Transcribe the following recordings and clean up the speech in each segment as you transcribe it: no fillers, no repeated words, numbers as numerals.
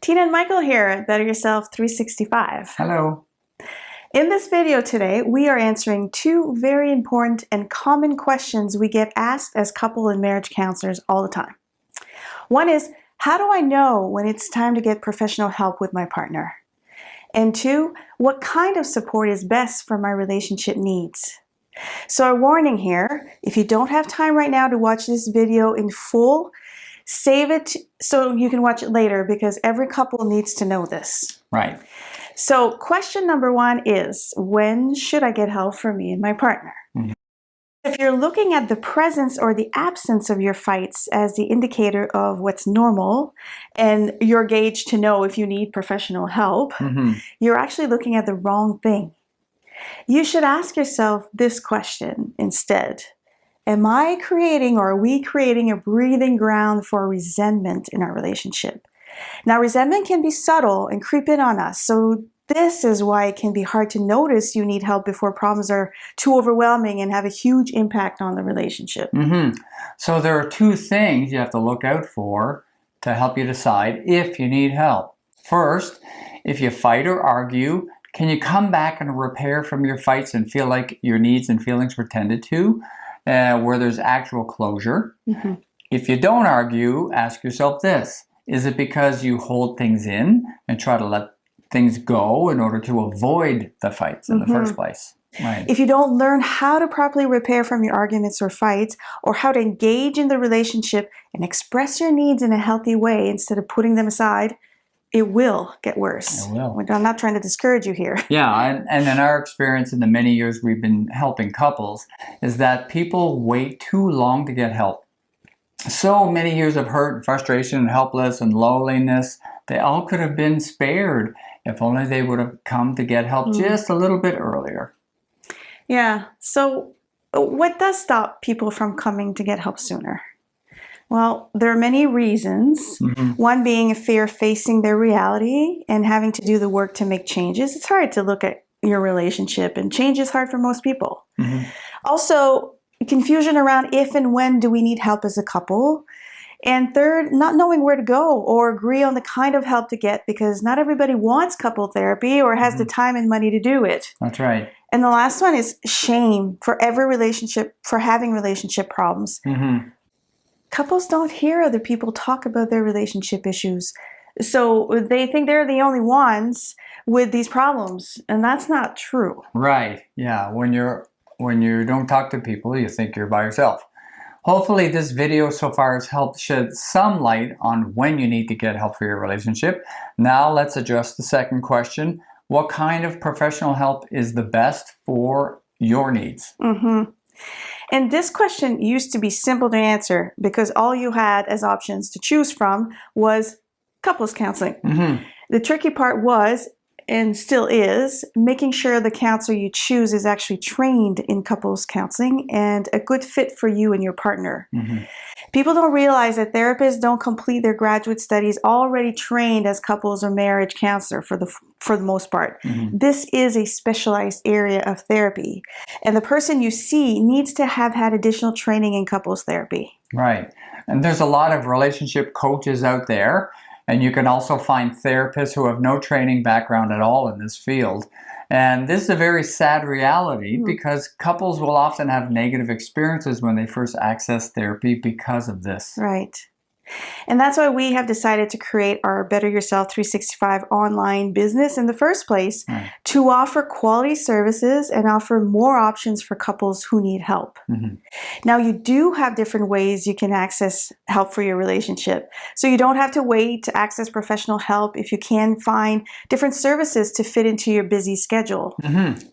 Tina and Michael here, Better Yourself 365. Hello. In this video today, we are answering two very important and common questions we get asked as couple and marriage counselors all the time. One is, how do I know when it's time to get professional help with my partner? And two, what kind of support is best for my relationship needs? So a warning here, if you don't have time right now to watch this video in full, save it so you can watch it later because every couple needs to know this. Right. So question number one is, when should I get help for me and my partner? Mhm. If you're looking at the presence or the absence of your fights as the indicator of what's normal and your gauge to know if you need professional help, you're actually looking at the wrong thing. You should ask yourself this question instead. Am I creating or are we creating a breathing ground for resentment in our relationship? Now, resentment can be subtle and creep in on us. So this is why it can be hard to notice you need help before problems are too overwhelming and have a huge impact on the relationship. So there are two things you have to look out for to help you decide if you need help. First, if you fight or argue, can you come back and repair from your fights and feel like your needs and feelings were tended to? Where there's actual closure. If you don't argue, ask yourself this. Is it because you hold things in and try to let things go in order to avoid the fights in the first place? Right. If you don't learn how to properly repair from your arguments or fights, or how to engage in the relationship and express your needs in a healthy way instead of putting them aside, it will get worse. It will. I'm not trying to discourage you here. Yeah, and in our experience in the many years we've been helping couples is that people wait too long to get help. So many years of hurt and frustration and helplessness and loneliness, they all could have been spared if only they would have come to get help just a little bit earlier. Yeah, so what does stop people from coming to get help sooner? Well, there are many reasons. One being a fear of facing their reality and having to do the work to make changes. It's hard to look at your relationship, and change is hard for most people. Also, confusion around if and when do we need help as a couple. And third, not knowing where to go or agree on the kind of help to get because not everybody wants couple therapy or has the time and money to do it. That's right. And the last one is shame for every relationship, for having relationship problems. Couples don't hear other people talk about their relationship issues. So they think they're the only ones with these problems. And that's not true. Right. Yeah. When you don't talk to people, you think you're by yourself. Hopefully this video so far has helped shed some light on when you need to get help for your relationship. Now let's address the second question. What kind of professional help is the best for your needs? And this question used to be simple to answer because all you had as options to choose from was couples counseling. The tricky part was, and still is, making sure the counselor you choose is actually trained in couples counseling and a good fit for you and your partner. People don't realize that therapists don't complete their graduate studies already trained as couples or marriage counselor for the most part. This is a specialized area of therapy, and the person you see needs to have had additional training in couples therapy. Right. And there's a lot of relationship coaches out there. And you can also find therapists who have no training background at all in this field. And this is a very sad reality because couples will often have negative experiences when they first access therapy because of this. Right. And that's why we have decided to create our Better Yourself 365 online business in the first place, to offer quality services and offer more options for couples who need help. Now, you do have different ways you can access help for your relationship. So you don't have to wait to access professional help if you can find different services to fit into your busy schedule.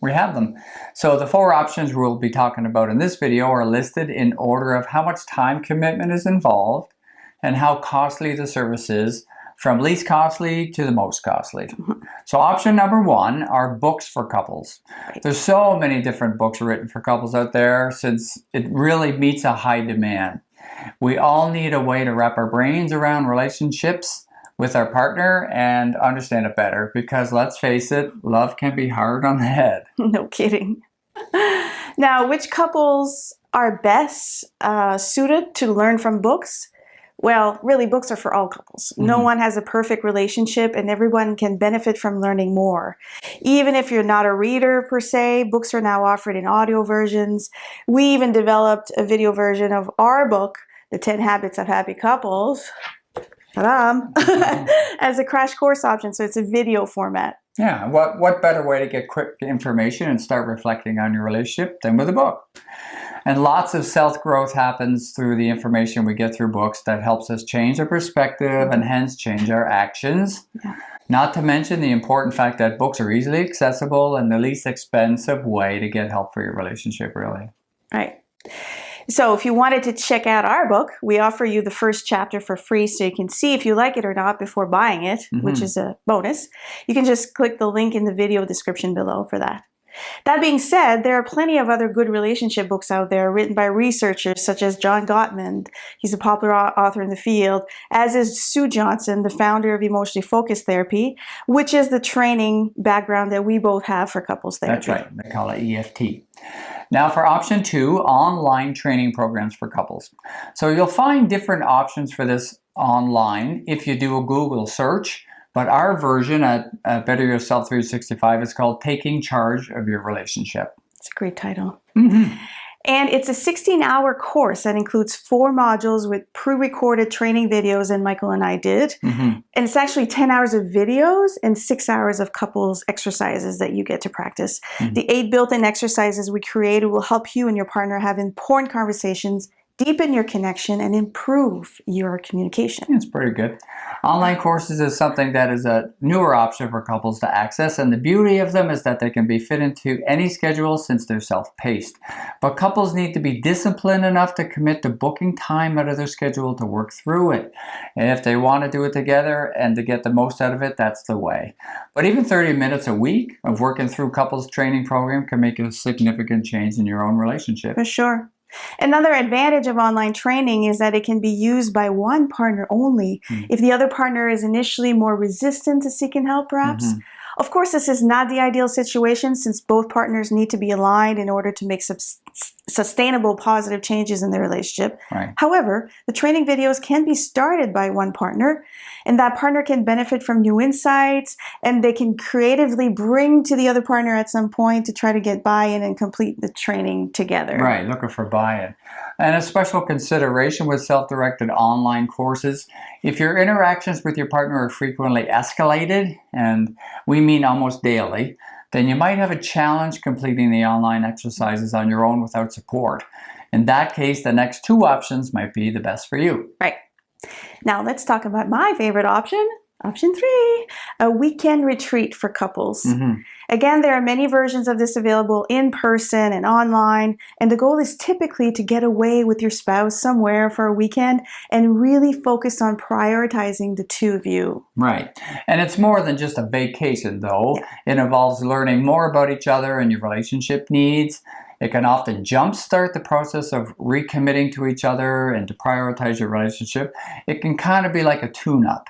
We have them. So the 4 options we'll be talking about in this video are listed in order of how much time commitment is involved and how costly the service is, from least costly to the most costly. So option number 1 are books for couples. There's so many different books written for couples out there since it really meets a high demand. We all need a way to wrap our brains around relationships with our partner and understand it better because let's face it, love can be hard on the head. No kidding. Now, which couples are best suited to learn from books? Well, really, books are for all couples. No one has a perfect relationship, and everyone can benefit from learning more. Even if you're not a reader per se, books are now offered in audio versions. We even developed a video version of our book, The 10 Habits of Happy Couples, as a crash course option. So it's a video format. Yeah, what better way to get quick information and start reflecting on your relationship than with a book? And lots of self-growth happens through the information we get through books that helps us change our perspective and hence change our actions. Yeah. Not to mention the important fact that books are easily accessible and the least expensive way to get help for your relationship, really. Right. So if you wanted to check out our book, we offer you the first chapter for free so you can see if you like it or not before buying it, which is a bonus. You can just click the link in the video description below for that. That being said, there are plenty of other good relationship books out there written by researchers such as John Gottman. He's a popular author in the field, as is Sue Johnson, the founder of Emotionally Focused Therapy, which is the training background that we both have for couples therapy. That's right. They call it EFT. Now for option 2, online training programs for couples. So you'll find different options for this online if you do a Google search. But our version at Better Yourself 365 is called Taking Charge of Your Relationship. It's a great title. And it's a 16-hour course that includes 4 modules with pre-recorded training videos that Michael and I did. And it's actually 10 hours of videos and 6 hours of couples exercises that you get to practice. The 8 built-in exercises we created will help you and your partner have important conversations, deepen your connection, and improve your communication. It's pretty good. Online courses is something that is a newer option for couples to access, and the beauty of them is that they can be fit into any schedule since they're self-paced. But couples need to be disciplined enough to commit to booking time out of their schedule to work through it. And if they want to do it together and to get the most out of it, that's the way. But even 30 minutes a week of working through couples training program can make a significant change in your own relationship. For sure. Another advantage of online training is that it can be used by one partner only if the other partner is initially more resistant to seeking help, perhaps. Of course, this is not the ideal situation since both partners need to be aligned in order to make sustainable positive changes in their relationship. Right. However, the training videos can be started by one partner, and that partner can benefit from new insights, and they can creatively bring to the other partner at some point to try to get buy-in and complete the training together. Right, looking for buy-in. And a special consideration with self-directed online courses, if your interactions with your partner are frequently escalated, and we mean almost daily, then you might have a challenge completing the online exercises on your own without support. In that case, the next 2 options might be the best for you. Right. Now let's talk about my favorite option. Option 3, a weekend retreat for couples. Again, there are many versions of this available in person and online, and the goal is typically to get away with your spouse somewhere for a weekend and really focus on prioritizing the 2 of you. Right. And it's more than just a vacation, though. It involves learning more about each other and your relationship needs. It can often jumpstart the process of recommitting to each other and to prioritize your relationship. It can kind of be like a tune-up.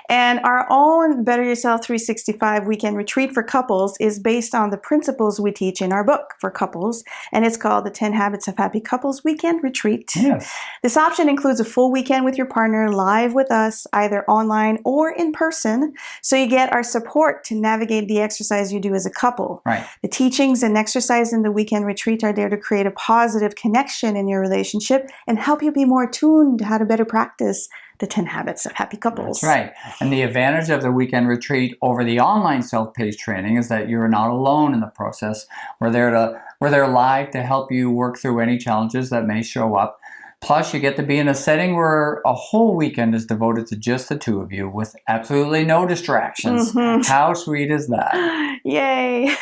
And our own Better Yourself 365 weekend retreat for couples is based on the principles we teach in our book for couples, and it's called the 10 Habits of Happy Couples Weekend Retreat. Yes. This option includes a full weekend with your partner live with us, either online or in person, so you get our support to navigate the exercise you do as a couple. Right. The teachings and exercise in the weekend retreat are there to create a positive connection in your relationship and help you be more attuned to how to better practice the 10 Habits of Happy Couples. That's right. And the advantage of the weekend retreat over the online self-paced training is that you're not alone in the process. We're there live to help you work through any challenges that may show up. Plus, you get to be in a setting where a whole weekend is devoted to just the 2 of you with absolutely no distractions. How sweet is that? Yay!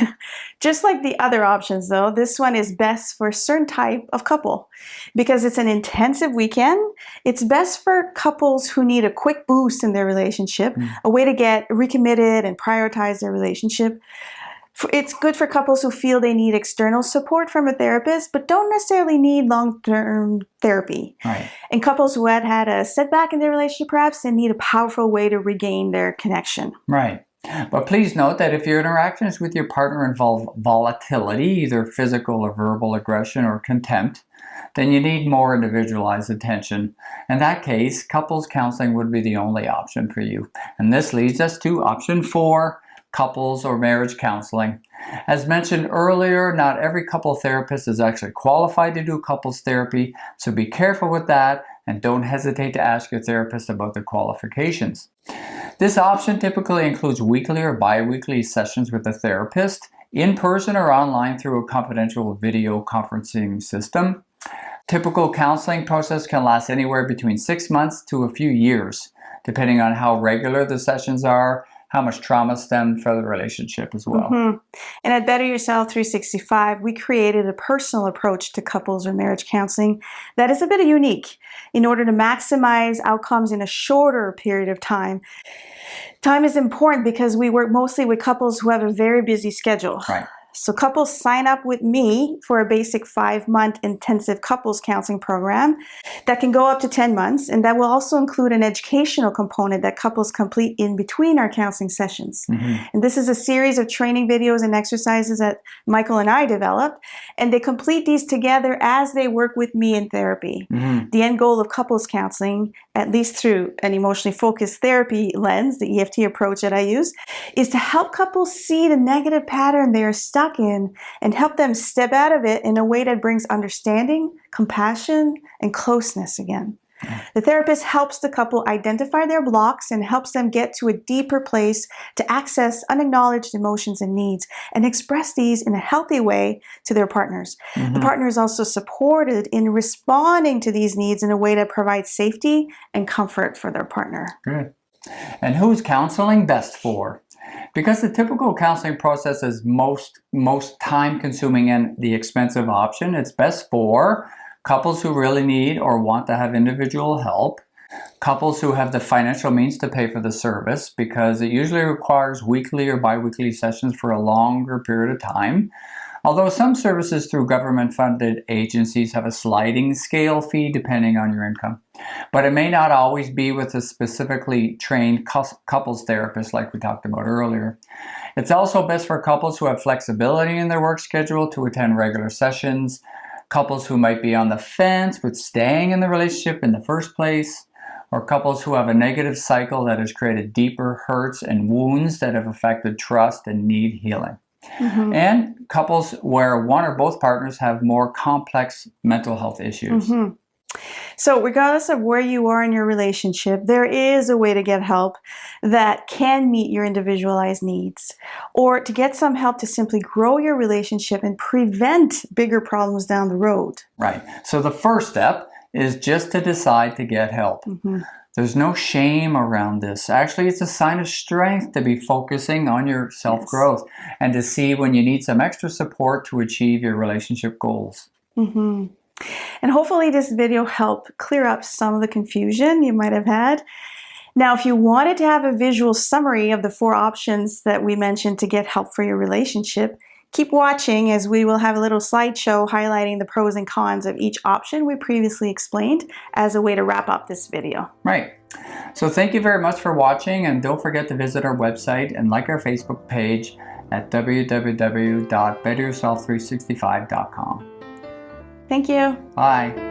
Just like the other options, though, this one is best for a certain type of couple. Because it's an intensive weekend, it's best for couples who need a quick boost in their relationship, a way to get recommitted and prioritize their relationship. It's good for couples who feel they need external support from a therapist, but don't necessarily need long-term therapy. Right. And couples who had a setback in their relationship, perhaps, and need a powerful way to regain their connection. Right. But please note that if your interactions with your partner involve volatility, either physical or verbal aggression or contempt, then you need more individualized attention. In that case, couples counseling would be the only option for you. And this leads us to option 4, couples or marriage counseling. As mentioned earlier, not every couple therapist is actually qualified to do couples therapy, so be careful with that and don't hesitate to ask your therapist about the qualifications. This option typically includes weekly or bi-weekly sessions with a therapist, in person or online through a confidential video conferencing system. Typical counseling process can last anywhere between 6 months to a few years, depending on how regular the sessions are, how much trauma stemmed from the relationship as well. And at Better Yourself 365, we created a personal approach to couples or marriage counseling that is a bit unique in order to maximize outcomes in a shorter period of time. Time is important because we work mostly with couples who have a very busy schedule. Right. So couples sign up with me for a basic 5-month intensive couples counseling program that can go up to 10 months, and that will also include an educational component that couples complete in between our counseling sessions. And this is a series of training videos and exercises that Michael and I developed, and they complete these together as they work with me in therapy. The end goal of couples counseling, at least through an emotionally focused therapy lens, the EFT approach that I use, is to help couples see the negative pattern they are stuck in and help them step out of it in a way that brings understanding, compassion, and closeness again. The therapist helps the couple identify their blocks and helps them get to a deeper place to access unacknowledged emotions and needs and express these in a healthy way to their partners. The partner is also supported in responding to these needs in a way that provides safety and comfort for their partner. Good. And who's counseling best for? Because the typical counseling process is most time-consuming and the expensive option, it's best for couples who really need or want to have individual help, couples who have the financial means to pay for the service because it usually requires weekly or bi-weekly sessions for a longer period of time. Although some services through government-funded agencies have a sliding scale fee depending on your income. But it may not always be with a specifically trained couples therapist like we talked about earlier. It's also best for couples who have flexibility in their work schedule to attend regular sessions, couples who might be on the fence with staying in the relationship in the first place, or couples who have a negative cycle that has created deeper hurts and wounds that have affected trust and need healing. And couples where one or both partners have more complex mental health issues. So regardless of where you are in your relationship, there is a way to get help that can meet your individualized needs, or to get some help to simply grow your relationship and prevent bigger problems down the road. Right. So the first step is just to decide to get help. There's no shame around this. Actually, it's a sign of strength to be focusing on your self-growth and to see when you need some extra support to achieve your relationship goals. And hopefully this video helped clear up some of the confusion you might have had. Now, if you wanted to have a visual summary of the 4 options that we mentioned to get help for your relationship, keep watching as we will have a little slideshow highlighting the pros and cons of each option we previously explained as a way to wrap up this video. Right. So thank you very much for watching, and don't forget to visit our website and like our Facebook page at www.betteryourself365.com. Thank you. Bye.